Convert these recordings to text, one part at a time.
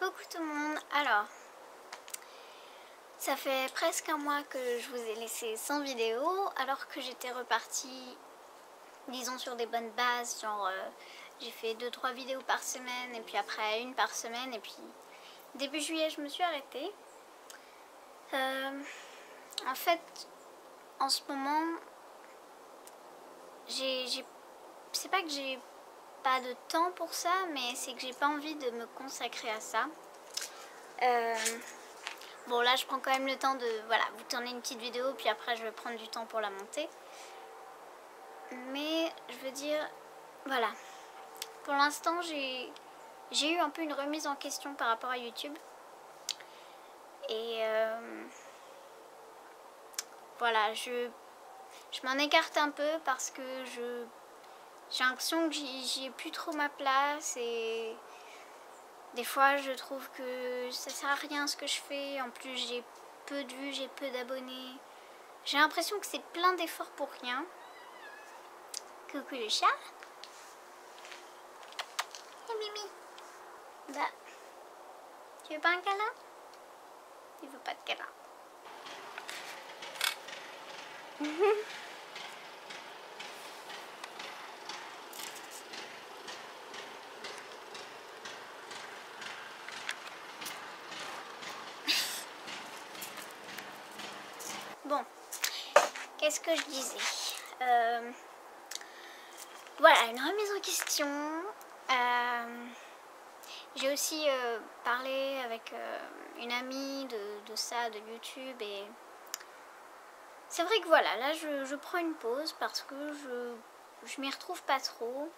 Coucou tout le monde. Alors, ça fait presque un mois que je vous ai laissé sans vidéo, alors que j'étais repartie, disons, sur des bonnes bases, genre j'ai fait 2-3 vidéos par semaine, et puis après une par semaine, et puis début juillet je me suis arrêtée. En fait, en ce moment, c'est pas que j'ai pas de temps pour ça, mais c'est que j'ai pas envie de me consacrer à ça. Bon, là je prends quand même le temps de vous tourner une petite vidéo, puis après je vais prendre du temps pour la monter. Mais je veux dire, voilà, pour l'instant j'ai eu un peu une remise en question par rapport à YouTube. Et voilà, je m'en écarte un peu parce que j'ai l'impression que j'y ai plus trop ma place, et des fois je trouve que ça sert à rien ce que je fais. En plus j'ai peu de vues, j'ai peu d'abonnés. J'ai l'impression que c'est plein d'efforts pour rien. Coucou le chat. Et Mimi. Bah, tu veux pas un câlin? Il veut pas de câlin. Bon, qu'est-ce que je disais? Voilà, une remise en question. J'ai aussi parlé avec une amie de ça, de YouTube, et c'est vrai que voilà, là je prends une pause parce que je m'y retrouve pas trop.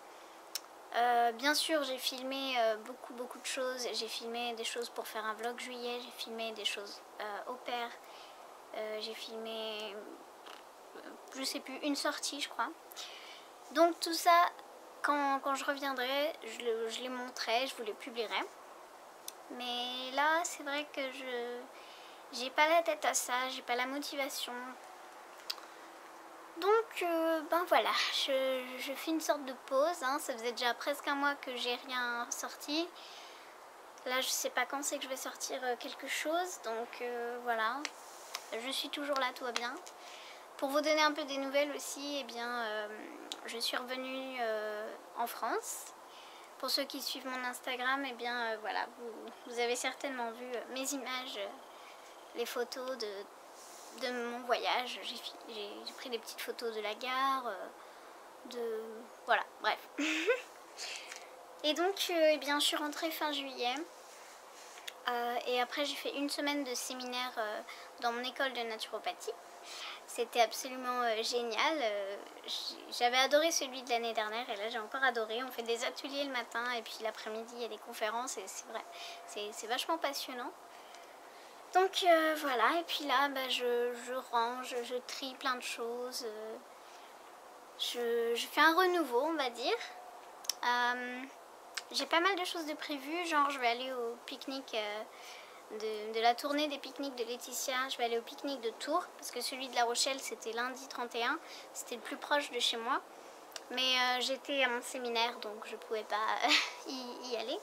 Bien sûr, j'ai filmé beaucoup de choses. J'ai filmé des choses pour faire un vlog juillet, j'ai filmé des choses au pair, j'ai filmé, je sais plus, une sortie je crois. Donc tout ça, quand je reviendrai, je les montrerai, je vous les publierai. Mais là, c'est vrai que j'ai pas la tête à ça, j'ai pas la motivation. Donc, ben voilà, je fais une sorte de pause, hein. Ça faisait déjà presque un mois que j'ai rien sorti. Là, je sais pas quand c'est que je vais sortir quelque chose, donc voilà. Je suis toujours là, tout va bien. Pour vous donner un peu des nouvelles aussi, eh bien, je suis revenue en France. Pour ceux qui suivent mon Instagram, eh bien, voilà, vous avez certainement vu mes images, les photos de mon voyage. J'ai pris des petites photos de la gare, voilà, bref. Et donc, eh bien, je suis rentrée fin juillet. Et après, j'ai fait une semaine de séminaire dans mon école de naturopathie. C'était absolument génial. J'avais adoré celui de l'année dernière, et là j'ai encore adoré. On fait des ateliers le matin, et puis l'après-midi il y a des conférences, et c'est vrai, c'est vachement passionnant. Donc voilà, et puis là bah, je range, je trie plein de choses. Je fais un renouveau, on va dire. J'ai pas mal de choses de prévues, genre je vais aller au pique-nique de la tournée des pique-niques de Laetitia. Je vais aller au pique-nique de Tours, parce que celui de La Rochelle c'était lundi 31, c'était le plus proche de chez moi. Mais j'étais à mon séminaire, donc je pouvais pas y aller.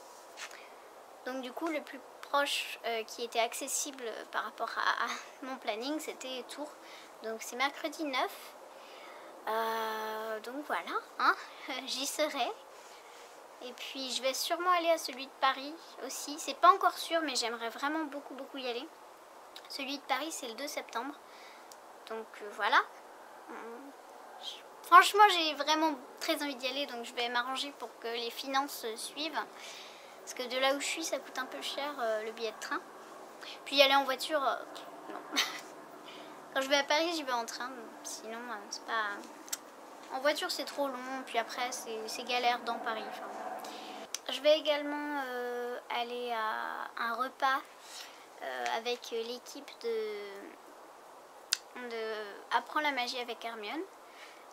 Donc du coup le plus proche qui était accessible par rapport à mon planning, c'était Tours. Donc c'est mercredi 9. Donc voilà, hein, j'y serai. Et puis je vais sûrement aller à celui de Paris aussi. C'est pas encore sûr, mais j'aimerais vraiment beaucoup y aller. Celui de Paris c'est le 2 septembre. Donc voilà. Franchement j'ai vraiment très envie d'y aller, donc je vais m'arranger pour que les finances suivent. Parce que de là où je suis ça coûte un peu cher le billet de train. Puis y aller en voiture, non. Quand je vais à Paris j'y vais en train. Sinon c'est pas... En voiture c'est trop long, puis après c'est galère dans Paris. Enfin, je vais également aller à un repas avec l'équipe de Apprends la magie avec Hermione.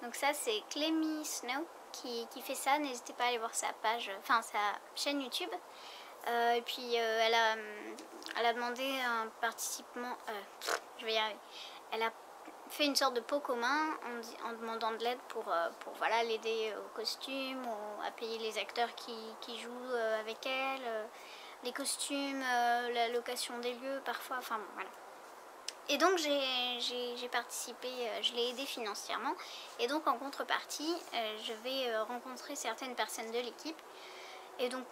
Donc ça c'est Clémy Snow qui fait ça. N'hésitez pas à aller voir sa page, enfin sa chaîne YouTube. Et puis elle a demandé un participant, je vais y arriver. Elle a fait une sorte de pot commun en demandant de l'aide pour voilà, l'aider au costume, ou à payer les acteurs qui jouent avec elle. les costumes, la location des lieux parfois, enfin bon, voilà. Et donc j'ai participé, je l'ai aidé financièrement, et donc en contrepartie je vais rencontrer certaines personnes de l'équipe, et donc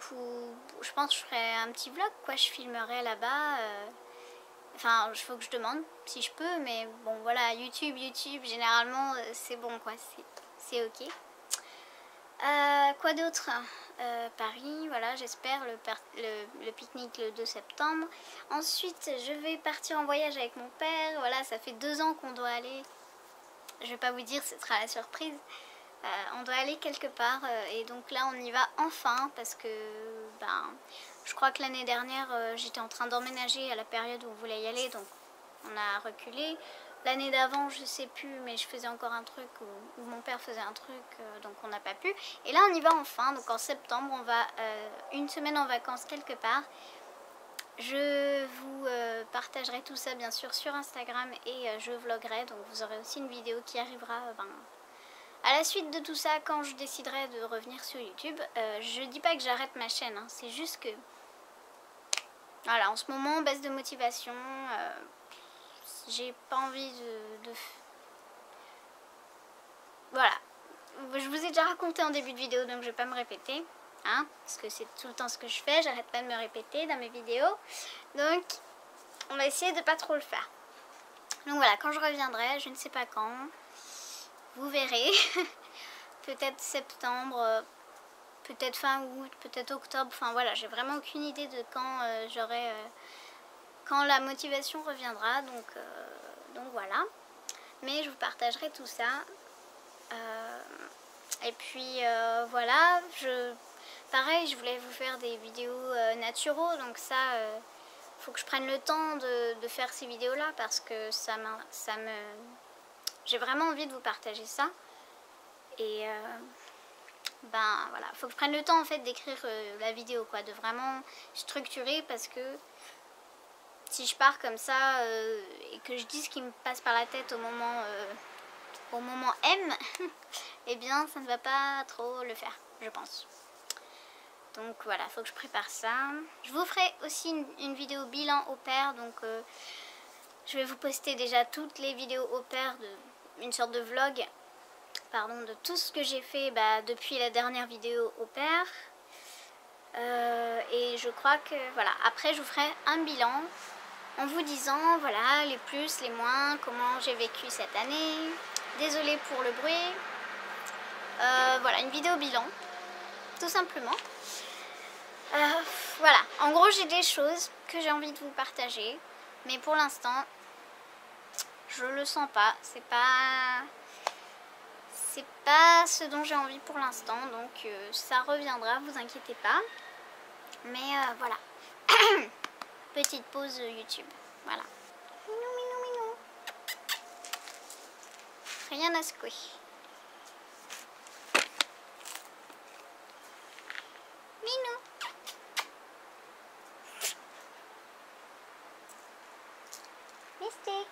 je pense que je ferai un petit vlog quoi, je filmerai là-bas, enfin il faut que je demande si je peux, mais bon voilà, YouTube généralement c'est bon quoi, c'est ok. Quoi d'autre? Paris, voilà, j'espère, le pique-nique le 2 septembre. Ensuite, je vais partir en voyage avec mon père. Voilà, ça fait 2 ans qu'on doit aller. Je vais pas vous dire, ce sera la surprise. On doit aller quelque part. Et donc là, on y va enfin. Parce que, ben, je crois que l'année dernière, j'étais en train d'emménager à la période où on voulait y aller. Donc, on a reculé. L'année d'avant, je sais plus, mais je faisais encore un truc où mon père faisait un truc, donc on n'a pas pu. Et là, on y va enfin, donc en septembre, on va une semaine en vacances quelque part. Je vous partagerai tout ça, bien sûr, sur Instagram et je vloguerai, donc vous aurez aussi une vidéo qui arrivera à la suite de tout ça, quand je déciderai de revenir sur YouTube. Je dis pas que j'arrête ma chaîne, hein, c'est juste que, voilà, en ce moment, baisse de motivation. J'ai pas envie de... Voilà. Je vous ai déjà raconté en début de vidéo, donc je vais pas me répéter. Hein, parce que c'est tout le temps ce que je fais. J'arrête pas de me répéter dans mes vidéos. Donc, on va essayer de pas trop le faire. Donc voilà, quand je reviendrai, je ne sais pas quand. Vous verrez. Peut-être septembre, peut-être fin août, peut-être octobre. Enfin voilà, j'ai vraiment aucune idée de quand j'aurai... quand la motivation reviendra, donc voilà. Mais je vous partagerai tout ça. Et puis voilà, pareil, je voulais vous faire des vidéos naturaux, donc ça, faut que je prenne le temps de faire ces vidéos-là parce que j'ai vraiment envie de vous partager ça. Et ben voilà, faut que je prenne le temps en fait d'écrire la vidéo, quoi, de vraiment structurer, parce que si je pars comme ça et que je dis ce qui me passe par la tête au moment M, eh bien ça ne va pas trop le faire, je pense. Donc voilà, faut que je prépare ça. Je vous ferai aussi une vidéo bilan au pair, donc je vais vous poster déjà toutes les vidéos au pair, une sorte de vlog, pardon, de tout ce que j'ai fait depuis la dernière vidéo au pair. Et je crois que voilà, après je vous ferai un bilan en vous disant voilà les plus, les moins, comment j'ai vécu cette année. Désolée pour le bruit. Voilà, une vidéo bilan, tout simplement. Voilà, en gros j'ai des choses que j'ai envie de vous partager, mais pour l'instant je le sens pas, c'est pas ce dont j'ai envie pour l'instant, donc ça reviendra, vous inquiétez pas. Mais voilà. Petite pause YouTube, voilà. Minou, minou, minou. Rien à secouer. Minou. Mystique.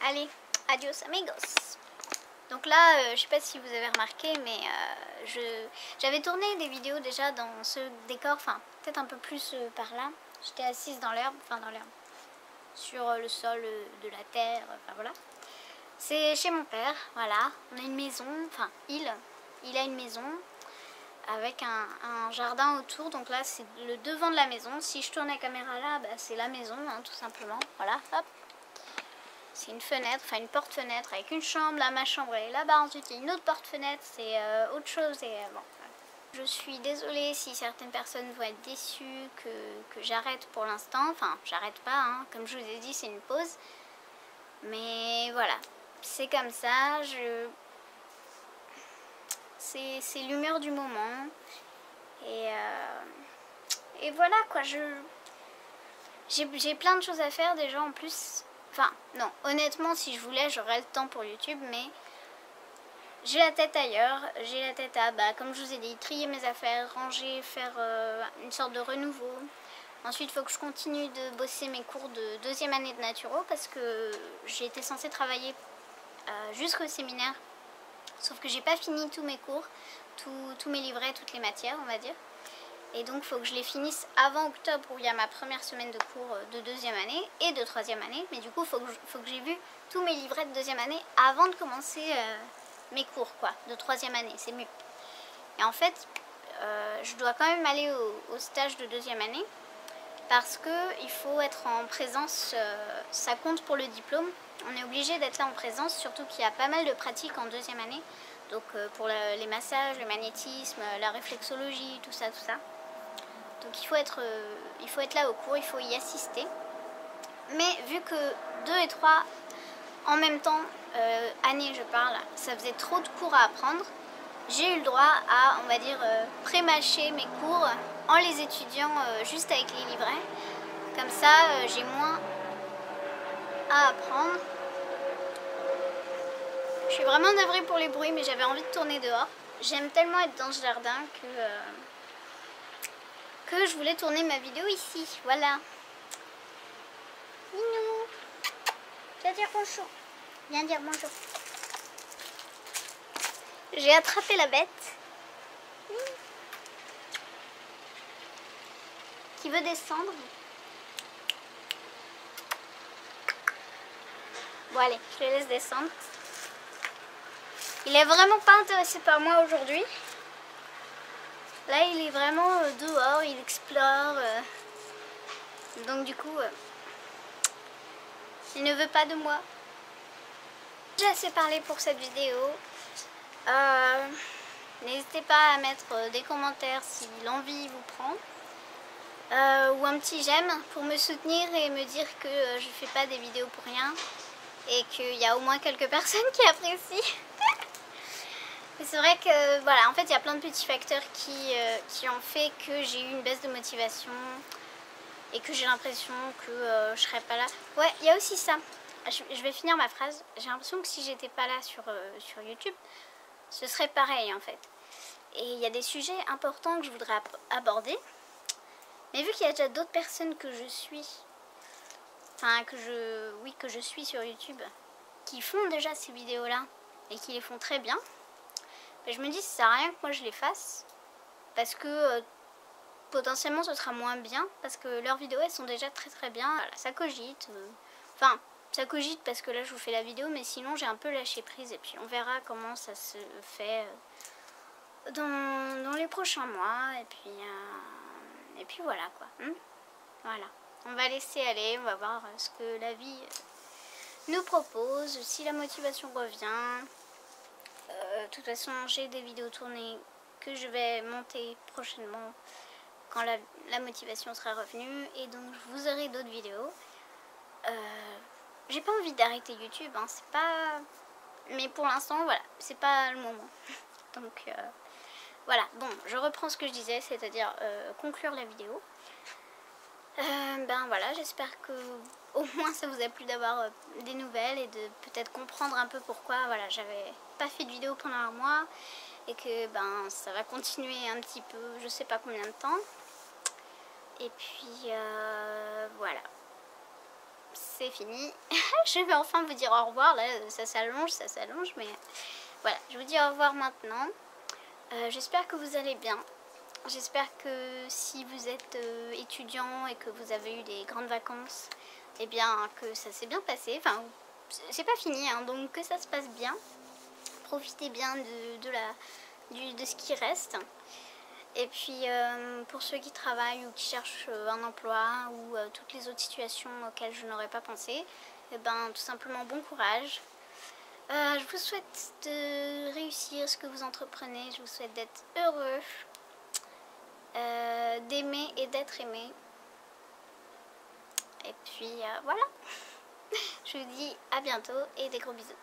Allez, adios amigos. Donc là, je sais pas si vous avez remarqué, mais j'avais tourné des vidéos déjà dans ce décor, enfin peut-être un peu plus par là. J'étais assise dans l'herbe, sur le sol de la terre, enfin voilà. C'est chez mon père, voilà. On a une maison, enfin il a une maison avec un jardin autour. Donc là, c'est le devant de la maison. Si je tourne la caméra là, c'est la maison, hein, tout simplement. Voilà, hop. C'est une fenêtre, enfin une porte-fenêtre avec une chambre. Là, ma chambre elle est là-bas. Ensuite, il y a une autre porte-fenêtre, c'est autre chose. Et bon, voilà. Je suis désolée si certaines personnes vont être déçues que j'arrête pour l'instant. Enfin, j'arrête pas, hein. Comme je vous ai dit, c'est une pause. Mais voilà, c'est comme ça. C'est l'humeur du moment. Et voilà quoi, j'ai plein de choses à faire déjà en plus. Enfin, non, honnêtement, si je voulais, j'aurais le temps pour YouTube, mais j'ai la tête ailleurs. J'ai la tête à, comme je vous ai dit, trier mes affaires, ranger, faire une sorte de renouveau. Ensuite, il faut que je continue de bosser mes cours de deuxième année de naturo, parce que j'ai été censée travailler jusqu'au séminaire Sauf que j'ai pas fini tous mes cours, tous mes livrets, toutes les matières on va dire. Et donc il faut que je les finisse avant octobre où il y a ma première semaine de cours de deuxième année et de troisième année. Mais du coup il faut que j'ai vu tous mes livrets de deuxième année avant de commencer mes cours quoi, de troisième année, c'est mieux. Et en fait je dois quand même aller au stage de deuxième année parce qu'il faut être en présence, ça compte pour le diplôme. On est obligé d'être là en présence, surtout qu'il y a pas mal de pratiques en deuxième année. Donc pour les massages, le magnétisme, la réflexologie, tout ça, tout ça. Donc il faut être là au cours, il faut y assister. Mais vu que 2 et 3 en même temps, année je parle, ça faisait trop de cours à apprendre, j'ai eu le droit à, on va dire, pré-mâcher mes cours en les étudiant juste avec les livrets. Comme ça, j'ai moins à apprendre. Je suis vraiment navrée pour les bruits, mais j'avais envie de tourner dehors. J'aime tellement être dans ce jardin que je voulais tourner ma vidéo ici. Voilà. Minou, viens dire bonjour. Viens dire bonjour. J'ai attrapé la bête. Qui veut descendre. Bon allez, je les laisse descendre. Il est vraiment pas intéressé par moi aujourd'hui. Là il est vraiment dehors, il explore. Donc du coup, il ne veut pas de moi. J'ai assez parlé pour cette vidéo. N'hésitez pas à mettre des commentaires si l'envie vous prend. Ou un petit j'aime pour me soutenir et me dire que je fais pas des vidéos pour rien. Et qu'il y a au moins quelques personnes qui apprécient. Mais c'est vrai que voilà, en fait il y a plein de petits facteurs qui ont fait que j'ai eu une baisse de motivation et que j'ai l'impression que je serais pas là. Ouais, il y a aussi ça. Je vais finir ma phrase. J'ai l'impression que si j'étais pas là sur YouTube, ce serait pareil en fait. Et il y a des sujets importants que je voudrais aborder. Mais vu qu'il y a déjà d'autres personnes que je suis, enfin que je suis sur YouTube, qui font déjà ces vidéos-là et qui les font très bien, ben je me dis ça sert à rien que moi je les fasse parce que potentiellement ce sera moins bien parce que leurs vidéos elles sont déjà très très bien. Voilà, ça cogite, enfin ça cogite parce que là je vous fais la vidéo, mais sinon j'ai un peu lâché prise et puis on verra comment ça se fait dans les prochains mois et puis voilà quoi. Voilà, on va laisser aller, on va voir ce que la vie nous propose, si la motivation revient. De toute façon j'ai des vidéos tournées que je vais monter prochainement quand la motivation sera revenue et donc vous aurez d'autres vidéos. J'ai pas envie d'arrêter YouTube, hein, c'est pas... Mais pour l'instant voilà, c'est pas le moment. Donc voilà, bon, je reprends ce que je disais, c'est-à-dire conclure la vidéo. Ben voilà, j'espère que au moins ça vous a plu d'avoir des nouvelles et de peut-être comprendre un peu pourquoi voilà, j'avais pas fait de vidéo pendant un mois et que ben ça va continuer un petit peu, je sais pas combien de temps. Et puis voilà, c'est fini. Je vais enfin vous dire au revoir, là ça s'allonge, mais voilà, je vous dis au revoir maintenant. J'espère que vous allez bien. J'espère que si vous êtes étudiant et que vous avez eu des grandes vacances, eh bien que ça s'est bien passé. Enfin, c'est pas fini, hein, donc que ça se passe bien. Profitez bien de ce qui reste. Et puis pour ceux qui travaillent ou qui cherchent un emploi ou toutes les autres situations auxquelles je n'aurais pas pensé, eh ben tout simplement bon courage. Je vous souhaite de réussir ce que vous entreprenez, je vous souhaite d'être heureux. D'aimer et d'être aimé. Et puis voilà. Je vous dis à bientôt et des gros bisous.